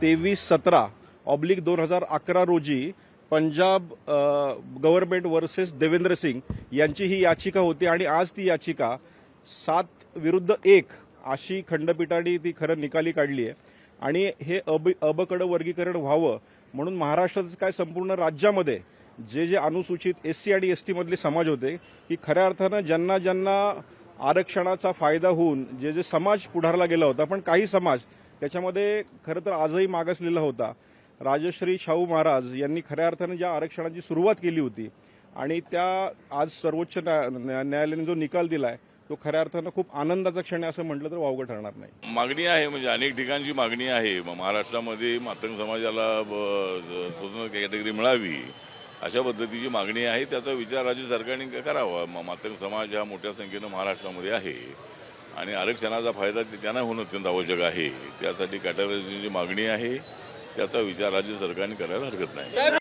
2317/2011 रोजी Punjab government versus Devendra Singh यांची ही याचिका होती आणि आज ती याचिका 7-1 अशी खंडपीठाने ती खरं निकाली काढली आहे आणि हे अबकडं वर्गीकरण व्हावं म्हणून महाराष्ट्राचं काय संपूर्ण राज्यामध्ये जे अनुसूचित एससी आणि एसटी मधले समाज होते की खऱ्या अर्थानं ज्यांना ज्यांना आरक्षणाचा फायदा होऊन जे समाज पुढारला गेला होता, पण काही समाज त्याच्यामध्ये खरं तर आजही मागासलेला होता. राजश्री शाहू महाराज यांनी खऱ्या अर्थानं ज्या आरक्षणाची सुरुवात केली होती आणि त्या आज सर्वोच्च न्यायालयाने जो निकाल दिलाय तो खऱ्या अर्थानं खूप आनंदाचा क्षण आहे असं म्हटलं तर वावगं ठरणार नाही. मागणी आहे, म्हणजे अनेक ठिकाणची मागणी आहे. महाराष्ट्रामध्ये मातंग समाजाला स्वतंत्र कॅटेगरी मिळावी अशा पद्धतीची मागणी आहे. त्याचा विचार राज्य सरकारने करावा. मातंग समाज हा मोठ्या संख्येनं महाराष्ट्रामध्ये आहे आणि आरक्षणाचा फायदा त्यांना होणं अत्यंत आवश्यक आहे. त्यासाठी कॅटेगरीची मागणी आहे, त्याचा विचार राज्य सरकारने करायला हरकत नाही.